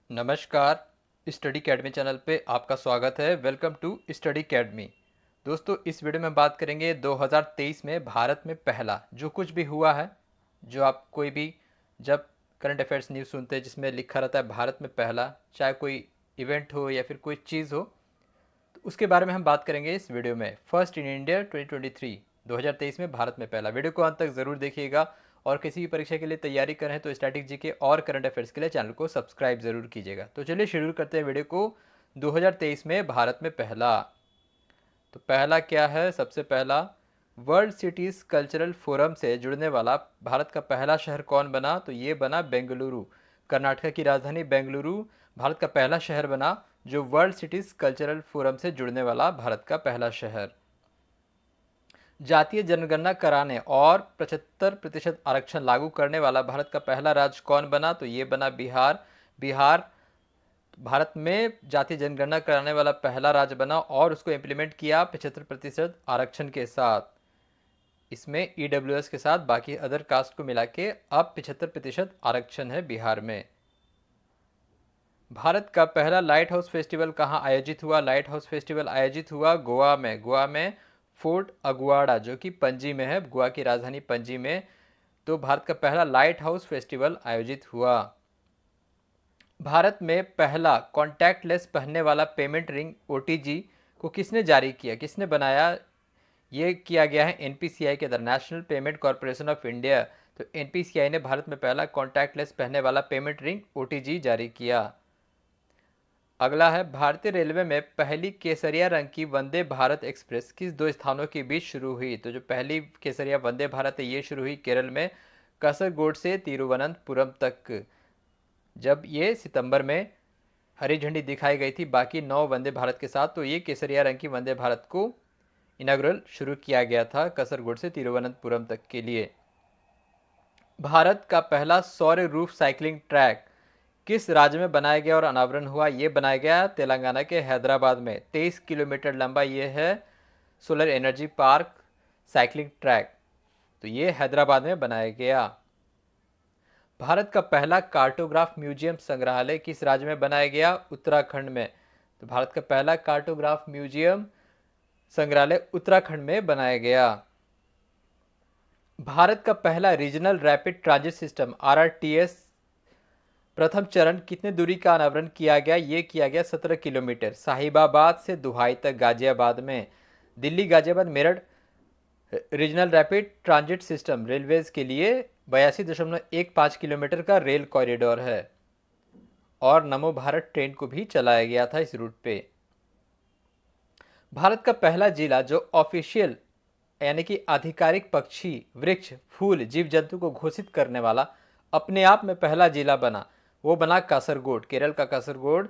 नमस्कार। Study academy channel पे आपका स्वागत है। Welcome to study academy. दोस्तों, इस वीडियो में बात करेंगे 2023 में भारत में पहला जो कुछ भी हुआ है। जो आप कोई भी जब करंट अफेयर्स न्यूज़ सुनते हैं जिसमें लिखा रहता है भारत में पहला, चाहे कोई इवेंट हो या फिर कोई चीज़ हो, तो उसके बारे में हम बात करेंगे इस वीडियो में। फर्स्ट इन इंडिया 2023, 2023 में भारत में पहला। वीडियो को अंत तक ज़रूर देखिएगा और किसी भी परीक्षा के लिए तैयारी कर रहे हैं तो स्टैटिक जीके और करंट अफेयर्स के लिए चैनल को सब्सक्राइब ज़रूर कीजिएगा। तो चलिए शुरू करते हैं वीडियो को। 2023 में भारत में पहला, तो पहला क्या है? सबसे पहला, वर्ल्ड सिटीज़ कल्चरल फोरम से जुड़ने वाला भारत का पहला शहर कौन बना? तो ये बना बेंगलुरु। कर्नाटक की राजधानी बेंगलुरु भारत का पहला शहर बना जो वर्ल्ड सिटीज़ कल्चरल फोरम से जुड़ने वाला भारत का पहला शहर। जातीय जनगणना कराने और 75% आरक्षण लागू करने वाला भारत का पहला राज्य कौन बना? तो ये बना बिहार। बिहार भारत में जातीय जनगणना कराने वाला पहला राज्य बना और उसको इम्प्लीमेंट किया 75% आरक्षण के साथ। इसमें ईडब्ल्यूएस के साथ बाकी अदर कास्ट को मिला के अब 75% आरक्षण है बिहार में। भारत का पहला लाइट हाउस फेस्टिवल कहाँ आयोजित हुआ? लाइट हाउस फेस्टिवल आयोजित हुआ गोवा में। गोवा में फोर्ट अगुआड़ा जो कि पणजी में है, गोवा की राजधानी पणजी में। तो भारत का पहला लाइट हाउस फेस्टिवल आयोजित हुआ। भारत में पहला कॉन्टैक्टलेस पहनने वाला पेमेंट रिंग ओटीजी को किसने जारी किया, किसने बनाया? ये किया गया है एनपीसीआई के अंदर, national payment corporation of India. तो एनपीसीआई ने भारत में पहला कॉन्टैक्टलेस पहनने वाला पेमेंट रिंग ओटीजी जारी किया। अगला है, भारतीय रेलवे में पहली केसरिया रंग की वंदे भारत एक्सप्रेस किस दो स्थानों के बीच शुरू हुई? तो जो पहली केसरिया वंदे भारत है ये शुरू हुई केरल में कासरगोड से तिरुवनंतपुरम तक, जब ये सितंबर में हरी झंडी दिखाई गई थी बाकी 9 वंदे भारत के साथ। तो ये केसरिया रंग की वंदे भारत को इनाग्रल शुरू किया गया था कासरगोड से तिरुवनंतपुरम तक के लिए। भारत का पहला सौर रूफ साइकिलिंग ट्रैक किस राज्य में बनाया गया और अनावरण हुआ? ये बनाया गया तेलंगाना के हैदराबाद में। 23 किलोमीटर लंबा ये है solar energy park cycling track. तो ये हैदराबाद में बनाया गया। भारत का पहला कार्टोग्राफ म्यूजियम संग्रहालय किस राज्य में बनाया गया? उत्तराखंड में। तो भारत का पहला कार्टोग्राफ म्यूजियम संग्रहालय उत्तराखंड में बनाया गया। भारत का पहला regional rapid transit system RRTS प्रथम चरण कितने दूरी का अनावरण किया गया? ये किया गया 17 किलोमीटर, साहिबाबाद से दुहाई तक गाजियाबाद में। Delhi Ghaziabad Meerut regional rapid transit system railways के लिए 82.15 किलोमीटर का रेल कॉरिडोर है और नमो भारत ट्रेन को भी चलाया गया था इस रूट पे। भारत का पहला जिला जो ऑफिशियल यानी कि आधिकारिक पक्षी वृक्ष फूल जीव जंतु को घोषित करने वाला अपने आप में पहला जिला बना, वो बना कासरगोड। केरल का कासरगोड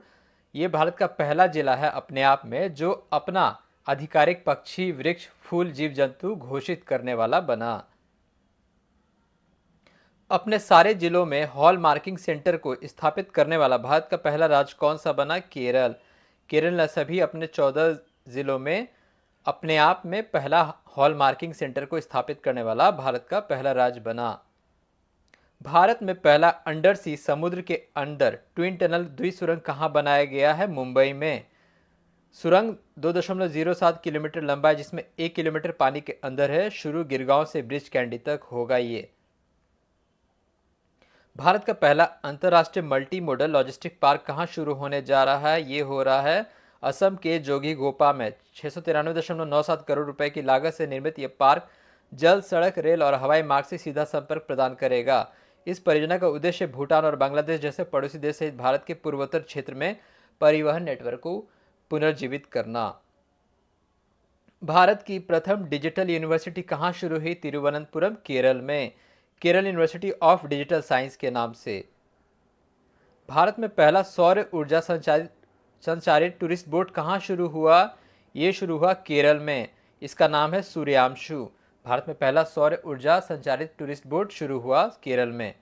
ये भारत का पहला जिला है अपने आप में जो अपना आधिकारिक पक्षी वृक्ष फूल जीव जंतु घोषित करने वाला बना। अपने सारे जिलों में हॉल मार्किंग सेंटर को स्थापित करने वाला भारत का पहला राज्य कौन सा बना? केरल। केरल ने सभी अपने 14 जिलों में अपने आप में पहला हॉल मार्किंग सेंटर को स्थापित करने वाला भारत का पहला राज्य बना। भारत में पहला अंडर सी समुद्र के अंदर ट्विन टनल द्विसुरंग कहाँ बनाया गया है? मुंबई में। सुरंग 2.07 किलोमीटर लंबा है जिसमें 1 किलोमीटर पानी के अंदर है। शुरू गिरगांव से ब्रिज कैंडी तक होगा ये। भारत का पहला अंतर्राष्ट्रीय मल्टी मॉडल लॉजिस्टिक पार्क कहाँ शुरू होने जा रहा है? ये हो रहा है असम के जोगीघोपा में। 693.97 करोड़ रुपए की लागत से निर्मित यह पार्क जल सड़क रेल और हवाई मार्ग से सीधा संपर्क प्रदान करेगा। इस परियोजना का उद्देश्य भूटान और बांग्लादेश जैसे पड़ोसी देश सहित भारत के पूर्वोत्तर क्षेत्र में परिवहन नेटवर्क को पुनर्जीवित करना। भारत की प्रथम डिजिटल यूनिवर्सिटी कहाँ शुरू हुई? तिरुवनंतपुरम केरल में, Kerala university of digital science के नाम से। भारत में पहला सौर ऊर्जा संचालित टूरिस्ट बोट कहाँ शुरू हुआ? ये शुरू हुआ केरल में, इसका नाम है सूर्यांशु। भारत में पहला सौर ऊर्जा संचालित टूरिस्ट बोट शुरू हुआ केरल में।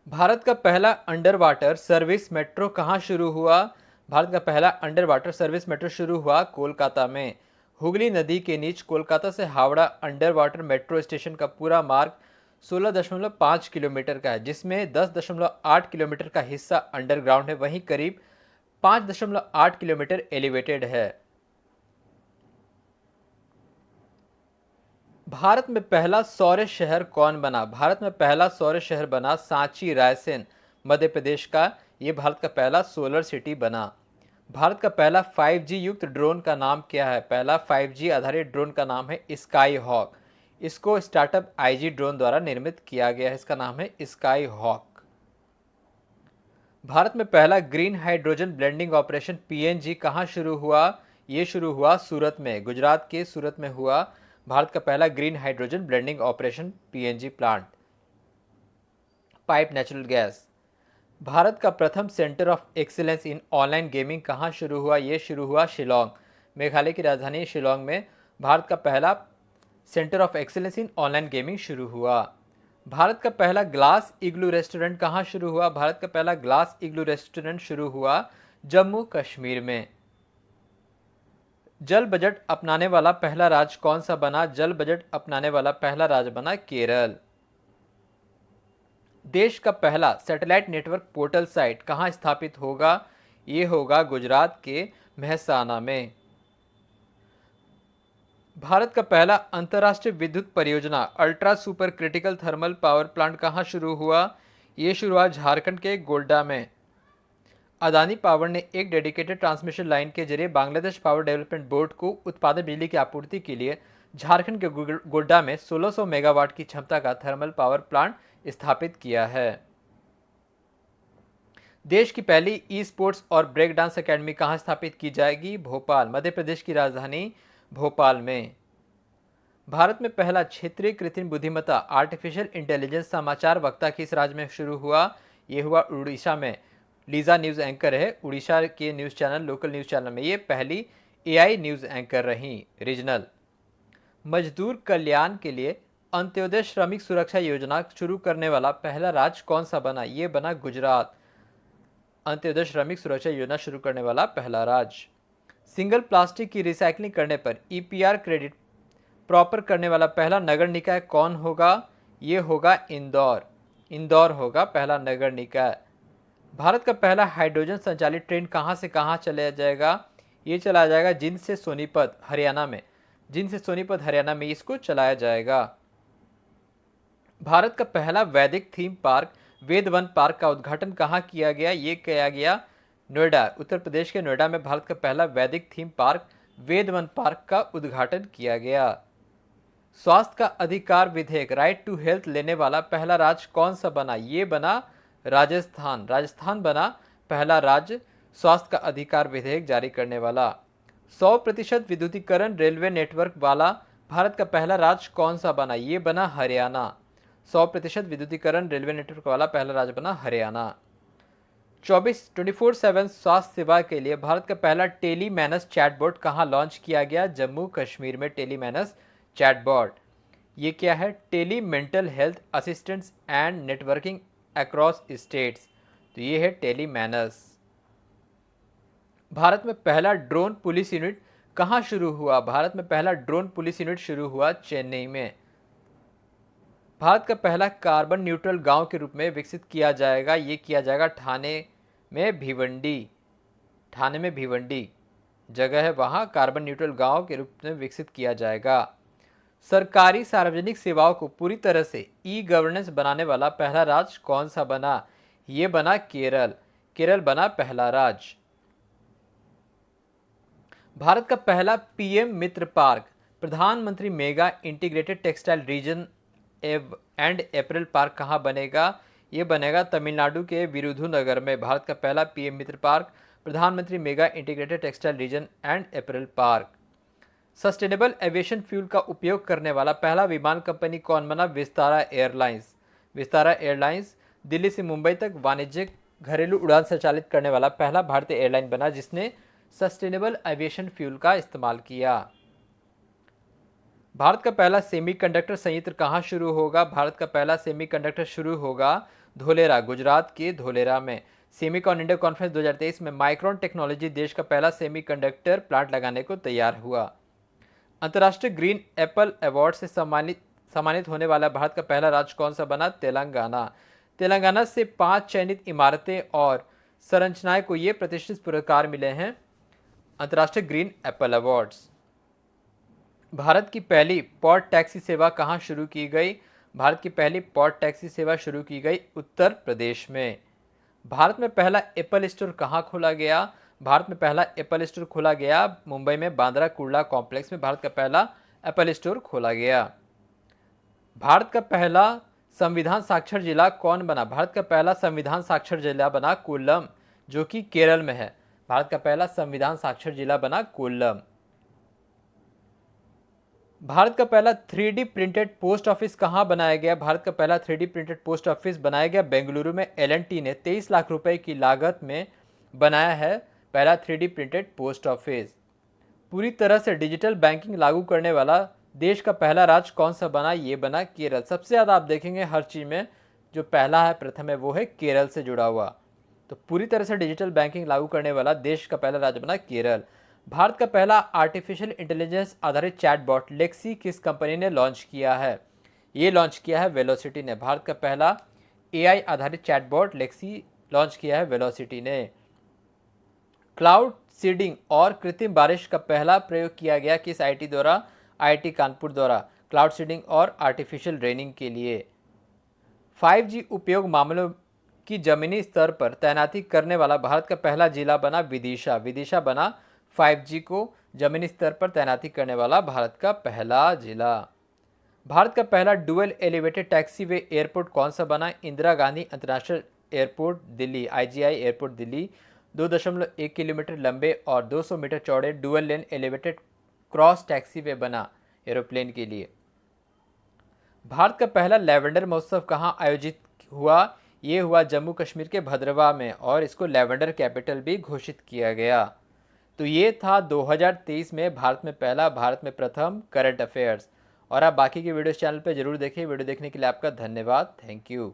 भारत का पहला अंडर वाटर सर्विस मेट्रो कहाँ शुरू हुआ? भारत का पहला अंडर वाटर सर्विस मेट्रो शुरू हुआ कोलकाता में। हुगली नदी के नीचे कोलकाता से Howrah under water metro station का पूरा मार्ग 16.5 किलोमीटर का है, जिसमें 10.8 किलोमीटर का हिस्सा अंडरग्राउंड है, वहीं करीब 5.8 किलोमीटर एलिवेटेड है। भारत में पहला सौर शहर कौन बना? भारत में पहला सौर शहर बना सांची रायसेन मध्य प्रदेश का। ये भारत का पहला सोलर सिटी बना। भारत का पहला 5G युक्त ड्रोन का नाम क्या है? पहला 5G आधारित ड्रोन का नाम है स्काई हॉक। इसको स्टार्टअप IG ड्रोन द्वारा निर्मित किया गया है। इसका नाम है स्काई हॉक। भारत में पहला green hydrogen blending operation PNG कहाँ शुरू हुआ? ये शुरू हुआ सूरत में, गुजरात के सूरत में हुआ भारत का पहला green hydrogen blending operation PNG plant. Pipe natural gas. Bharat का प्रथम centre of excellence in online gaming कहाँ शुरू हुआ? ये शुरू हुआ शिलोंग, मेघालय की राजधानी शिलोंग में भारत का पहला centre of excellence in online gaming शुरू हुआ। भारत का पहला ग्लास इग्लू रेस्टोरेंट कहाँ शुरू हुआ? भारत का पहला ग्लास इग्लू रेस्टोरेंट शुरू हुआ जम्मू कश्मीर में। जल बजट अपनाने वाला पहला राज्य कौन सा बना? जल बजट अपनाने वाला पहला राज्य बना केरल। देश का पहला सैटेलाइट नेटवर्क पोर्टल साइट कहाँ स्थापित होगा? ये होगा गुजरात के मेहसाना में। भारत का पहला अंतर्राष्ट्रीय विद्युत परियोजना ultra super critical thermal power plant कहाँ शुरू हुआ? ये शुरू हुआ झारखंड के गोड्डा में। अदानी पावर ने एक डेडिकेटेड ट्रांसमिशन लाइन के जरिए बांग्लादेश पावर डेवलपमेंट बोर्ड को उत्पादन बिजली की आपूर्ति के लिए झारखंड के गोड्डा में 1600 मेगावाट की क्षमता का थर्मल पावर प्लांट स्थापित किया है। देश की पहली ई स्पोर्ट्स और ब्रेक डांस अकेडमी कहाँ स्थापित की जाएगी? भोपाल, मध्य प्रदेश की राजधानी भोपाल में। भारत में पहला क्षेत्रीय कृत्रिम बुद्धिमत्ता आर्टिफिशियल इंटेलिजेंस समाचार वक्ता किस राज्य में शुरू हुआ? ये हुआ उड़ीसा में। लीजा न्यूज़ एंकर है उड़ीसा के news channel, local news channel में ये पहली AI न्यूज़ एंकर रहीं रीजनल। मजदूर कल्याण के लिए अंत्योदय श्रमिक सुरक्षा योजना शुरू करने वाला पहला राज्य कौन सा बना? ये बना गुजरात। अंत्योदय श्रमिक सुरक्षा योजना शुरू करने वाला पहला राज्य। सिंगल प्लास्टिक की रिसाइकलिंग करने पर EPR क्रेडिट प्रॉपर करने वाला पहला नगर निकाय कौन होगा? ये होगा इंदौर। इंदौर होगा पहला नगर निकाय। भारत का पहला हाइड्रोजन संचालित ट्रेन कहाँ से कहाँ चला जाएगा? ये चलाया जाएगा जिंद से सोनीपत हरियाणा में। जिंद से सोनीपत हरियाणा में इसको चलाया जाएगा। भारत का पहला वैदिक थीम पार्क वेद वन पार्क का उद्घाटन कहाँ किया गया? ये किया गया नोएडा, उत्तर प्रदेश के नोएडा में भारत का पहला वैदिक थीम पार्क वेद वन पार्क का उद्घाटन किया गया। स्वास्थ्य का अधिकार विधेयक राइट टू हेल्थ लेने वाला पहला राज्य कौन सा बना? ये बना राजस्थान। राजस्थान बना पहला राज्य स्वास्थ्य का अधिकार विधेयक जारी करने वाला। 100% विद्युतीकरण रेलवे नेटवर्क वाला भारत का पहला राज्य कौन सा बना? ये बना हरियाणा। 100% विद्युतीकरण रेलवे नेटवर्क वाला पहला राज्य बना हरियाणा। 24/7 स्वास्थ्य सेवा के लिए भारत का पहला टेलीमैनस चैटबॉट कहाँ लॉन्च किया गया? जम्मू कश्मीर में टेलीमैनस चैटबॉट। ये क्या है? Tele mental health assistance and networking across states. तो ये है टेलीमैनस। भारत में पहला ड्रोन पुलिस यूनिट कहाँ शुरू हुआ? भारत में पहला ड्रोन पुलिस यूनिट शुरू हुआ चेन्नई में। भारत का पहला कार्बन न्यूट्रल गांव के रूप में विकसित किया जाएगा। ये किया जाएगा ठाणे में भिवंडी। ठाणे में भिवंडी जगह है, वहाँ कार्बन न्यूट्रल गांव के रूप में विकसित किया जाएगा। सरकारी सार्वजनिक सेवाओं को पूरी तरह से ई-गवर्नेंस बनाने वाला पहला राज्य कौन सा बना? ये बना केरल। केरल बना पहला राज्य। भारत का पहला PM मित्र पार्क प्रधानमंत्री mega integrated textile reason and April park कहाँ बनेगा? ये बनेगा तमिलनाडु के विरुधुनगर में। भारत का पहला PM मित्र पार्क प्रधानमंत्री mega integrated textile reason and April park. Sustainable aviation fuel का उपयोग करने वाला पहला विमान कंपनी कौन बना? विस्तारा एयरलाइंस। विस्तारा एयरलाइंस दिल्ली से मुंबई तक वाणिज्यिक घरेलू उड़ान संचालित करने वाला पहला भारतीय एयरलाइन बना जिसने सस्टेनेबल एविएशन फ्यूल का इस्तेमाल किया। भारत का पहला सेमीकंडक्टर संयंत्र कहाँ शुरू होगा? भारत का पहला सेमीकंडक्टर शुरू होगा धोलेरा, गुजरात के धोलेरा में। सेमीकॉन इंडिया कॉन्फ्रेंस 2023 में माइक्रोन टेक्नोलॉजी देश का पहला सेमीकंडक्टर प्लांट लगाने को तैयार हुआ। अंतर्राष्ट्रीय ग्रीन एप्पल अवार्ड से सम्मानित होने वाला भारत का पहला राज्य कौन सा बना? तेलंगाना। तेलंगाना से 5 चयनित इमारतें और संरचनाएं को ये प्रतिष्ठित पुरस्कार मिले हैं अंतर्राष्ट्रीय ग्रीन एप्पल अवार्ड्स। भारत की पहली पॉड टैक्सी सेवा कहाँ शुरू की गई? भारत की पहली पॉड टैक्सी सेवा शुरू की गई उत्तर प्रदेश में। भारत में पहला एप्पल स्टोर कहाँ खोला गया? भारत में पहला एप्पल स्टोर खोला गया मुंबई में बांद्रा कुर्ला कॉम्प्लेक्स में भारत का पहला एप्पल स्टोर खोला गया। भारत का पहला संविधान साक्षर जिला कौन बना? भारत का पहला संविधान साक्षर जिला बना कोल्लम, जो कि केरल में है। भारत का पहला संविधान साक्षर जिला बना कोल्लम। भारत का पहला 3D प्रिंटेड पोस्ट ऑफिस कहां बनाया गया? भारत का पहला 3D प्रिंटेड पोस्ट ऑफिस बनाया गया बेंगलुरु में। L&T ने 23 लाख रुपए की लागत में बनाया है पहला 3D प्रिंटेड पोस्ट ऑफिस। पूरी तरह से डिजिटल बैंकिंग लागू करने वाला देश का पहला राज्य कौन सा बना? ये बना केरल। सबसे ज़्यादा आप देखेंगे हर चीज़ में जो पहला है, प्रथम है, वो है केरल से जुड़ा हुआ। तो पूरी तरह से डिजिटल बैंकिंग लागू करने वाला देश का पहला राज्य बना केरल। भारत का पहला आर्टिफिशियल इंटेलिजेंस आधारित चैटबॉट लेक्सी किस कंपनी ने लॉन्च किया है? ये लॉन्च किया है वेलोसिटी ने। भारत का पहला AI आधारित चैटबॉट लेक्सी लॉन्च किया है वेलोसिटी ने। क्लाउड सीडिंग और कृत्रिम बारिश का पहला प्रयोग किया गया किस IIT द्वारा? IIT कानपुर द्वारा क्लाउड सीडिंग और आर्टिफिशियल रेनिंग के लिए। 5G उपयोग मामलों की जमीनी स्तर पर तैनाती करने वाला भारत का पहला जिला बना विदिशा। विदिशा बना 5G को जमीनी स्तर पर तैनाती करने वाला भारत का पहला जिला। भारत का पहला डुअल एलिवेटेड टैक्सीवे एयरपोर्ट कौन सा बना? इंदिरा गांधी अंतर्राष्ट्रीय airport Delhi, IGI airport Delhi 2.1 kilometre लंबे और 200 मीटर चौड़े dual lane elevated cross taxiway बना एरोप्लेन के लिए। भारत का पहला लैवेंडर महोत्सव कहाँ आयोजित हुआ? ये हुआ जम्मू कश्मीर के भद्रवाह में और इसको लैवेंडर कैपिटल भी घोषित किया गया। तो ये था 2023 में भारत में पहला, भारत में प्रथम करंट अफेयर्स। और आप बाकी के वीडियोस चैनल पर जरूर देखें। वीडियो देखने के लिए आपका धन्यवाद। Thank you.